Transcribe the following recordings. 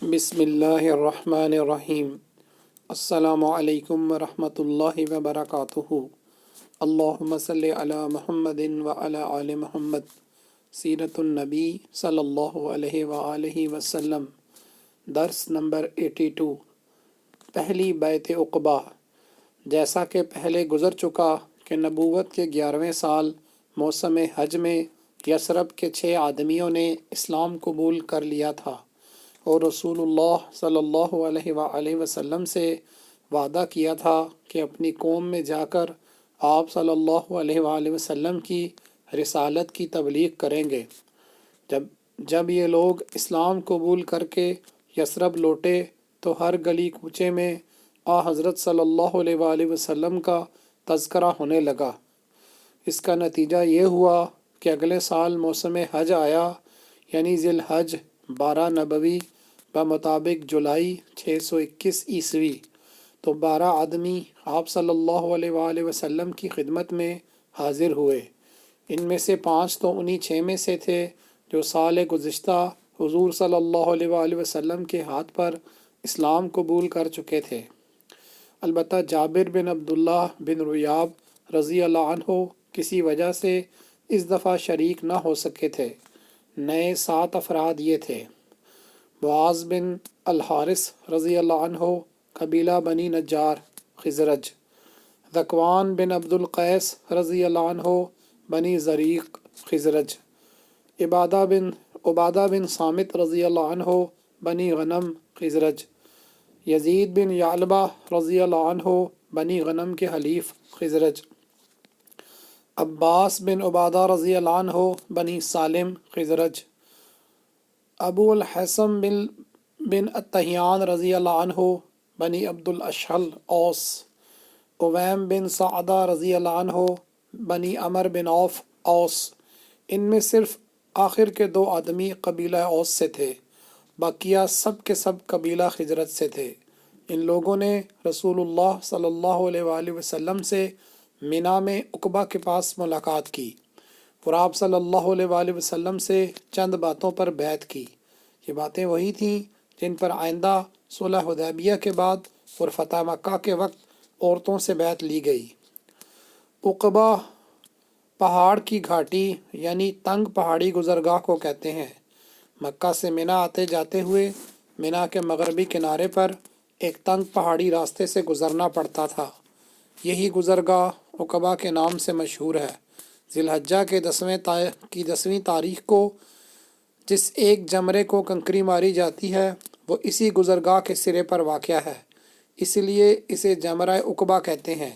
بسم اللہ الرحمن الرحیم۔ السلام علیکم ورحمۃ اللہ وبرکاتہ۔ اللہم صلی علی محمد وعلی آل محمد۔ سیرت النبی صلی اللہ علیہ وآلہ وسلم۔ درس نمبر 82۔ پہلی بیعت عقبہ۔ جیسا کہ پہلے گزر چکا کہ نبوت کے 11ویں سال موسم حج میں یثرب کے 6 آدمیوں نے اسلام قبول کر لیا تھا اور رسول اللہ صلی اللہ علیہ وآلہ وسلم سے وعدہ کیا تھا کہ اپنی قوم میں جا کر آپ صلی اللہ علیہ وآلہ وسلم کی رسالت کی تبلیغ کریں گے۔ جب یہ لوگ اسلام قبول کر کے یثرب لوٹے تو ہر گلی کوچے میں حضرت صلی اللہ علیہ وآلہ وسلم کا تذکرہ ہونے لگا۔ اس کا نتیجہ یہ ہوا کہ اگلے سال موسم حج آیا، یعنی ذی الحج 12 نبوی بمطابق جولائی 621 عیسوی، تو 12 آدمی آپ صلی اللہ علیہ وآلہ وسلم کی خدمت میں حاضر ہوئے۔ ان میں سے 5 تو انہی 6 میں سے تھے جو سال گزشتہ حضور صلی اللہ علیہ وآلہ وسلم کے ہاتھ پر اسلام قبول کر چکے تھے۔ البتہ جابر بن عبداللہ بن ریاب رضی اللہ عنہ کسی وجہ سے اس دفعہ شریک نہ ہو سکے تھے۔ نئے 7 افراد یہ تھے: معاذ بن الحارث رضی اللہ عنہ قبیلہ بنی نجار خزرج، ذکوان بن عبد القیس رضی اللہ عنہ بنی زریق خزرج، عبادہ بن صامت رضی اللہ عنہ بنی غنم خزرج، یزید بن یعلبہ رضی اللہ عنہ بنی غنم کے حلیف خزرج، عباس بن عبادہ رضی اللہ عنہ بنی سالم خزرج، ابو الحسن بن التحیان رضی اللہ عنہ بنی عبد الاشحل اوس، اویم بن سعدہ رضی اللہ عنہ بنی عمر بن عوف اوس۔ ان میں صرف آخر کے 2 آدمی قبیلہ اوس سے تھے، باقیہ سب کے سب قبیلہ خزرج سے تھے۔ ان لوگوں نے رسول اللہ صلی اللہ علیہ وآلہ وسلم سے منا میں عقبہ کے پاس ملاقات کی اور آپ صلی اللہ علیہ وآلہ وسلم سے چند باتوں پر بیعت کی۔ یہ باتیں وہی تھیں جن پر آئندہ صلح حدیبیہ کے بعد اور فتح مکہ کے وقت عورتوں سے بیعت لی گئی۔ عقبہ پہاڑ کی گھاٹی یعنی تنگ پہاڑی گزرگاہ کو کہتے ہیں۔ مکہ سے منا آتے جاتے ہوئے منا کے مغربی کنارے پر ایک تنگ پہاڑی راستے سے گزرنا پڑتا تھا۔ یہی گزرگاہ عقبہ کے نام سے مشہور ہے۔ ذی الحجہ کے 10ویں تاریخ کو جس ایک جمرے کو کنکری ماری جاتی ہے وہ اسی گزرگاہ کے سرے پر واقع ہے، اس لیے اسے جمرہ عقبہ کہتے ہیں۔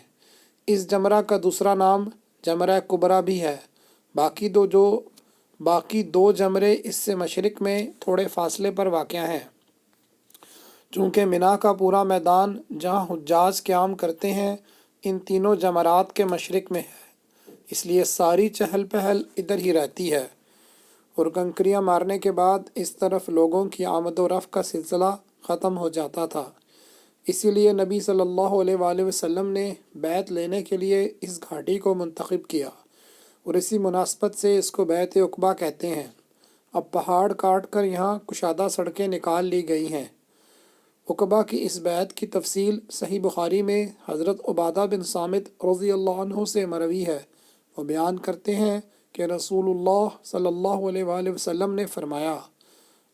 اس جمرہ کا دوسرا نام جمرہ کبریٰ بھی ہے۔ باقی دو جمرے اس سے مشرق میں تھوڑے فاصلے پر واقع ہیں۔ چونکہ منا کا پورا میدان جہاں حجاج قیام کرتے ہیں ان تینوں جمرات کے مشرق میں ہے، اس لیے ساری چہل پہل ادھر ہی رہتی ہے، اور کنکریاں مارنے کے بعد اس طرف لوگوں کی آمد و رفت کا سلسلہ ختم ہو جاتا تھا۔ اسی لیے نبی صلی اللہ علیہ وآلہ وسلم نے بیعت لینے کے لیے اس گھاٹی کو منتخب کیا اور اسی مناسبت سے اس کو بیعت عقبہ کہتے ہیں۔ اب پہاڑ کاٹ کر یہاں کشادہ سڑکیں نکال لی گئی ہیں۔ عقبہ کی اس بیعت کی تفصیل صحیح بخاری میں حضرت عبادہ بن صامت رضی اللہ عنہ سے مروی ہے۔ وہ بیان کرتے ہیں کہ رسول اللہ صلی اللہ علیہ وآلہ وسلم نے فرمایا،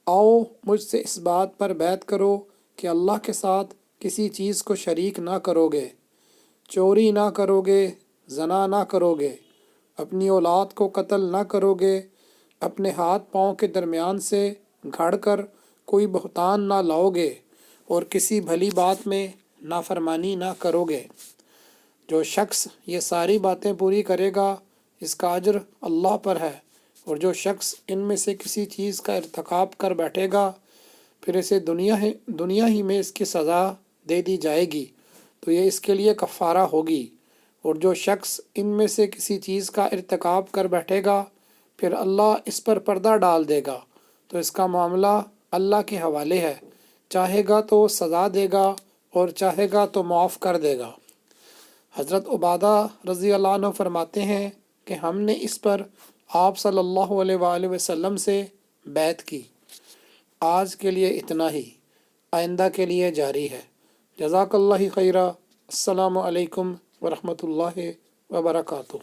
آؤ مجھ سے اس بات پر بیعت کرو کہ اللہ کے ساتھ کسی چیز کو شریک نہ کرو گے، چوری نہ کرو گے، زنا نہ کرو گے، اپنی اولاد کو قتل نہ کرو گے، اپنے ہاتھ پاؤں کے درمیان سے گھڑ کر کوئی بہتان نہ لاؤ گے، اور کسی بھلی بات میں نافرمانی نہ کرو گے۔ جو شخص یہ ساری باتیں پوری کرے گا اس کا اجر اللہ پر ہے، اور جو شخص ان میں سے کسی چیز کا ارتکاب کر بیٹھے گا پھر اسے دنیا ہی میں اس کی سزا دے دی جائے گی تو یہ اس کے لیے کفارہ ہوگی، اور جو شخص ان میں سے کسی چیز کا ارتکاب کر بیٹھے گا پھر اللہ اس پر پردہ ڈال دے گا تو اس کا معاملہ اللہ کے حوالے ہے، چاہے گا تو سزا دے گا اور چاہے گا تو معاف کر دے گا۔ حضرت عبادہ رضی اللہ عنہ فرماتے ہیں کہ ہم نے اس پر آپ صلی اللہ علیہ وآلہ وسلم سے بیعت کی۔ آج کے لیے اتنا ہی۔ آئندہ کے لیے جاری ہے۔ جزاک اللہ خیرہ۔ السلام علیکم ورحمۃ اللہ وبرکاتہ۔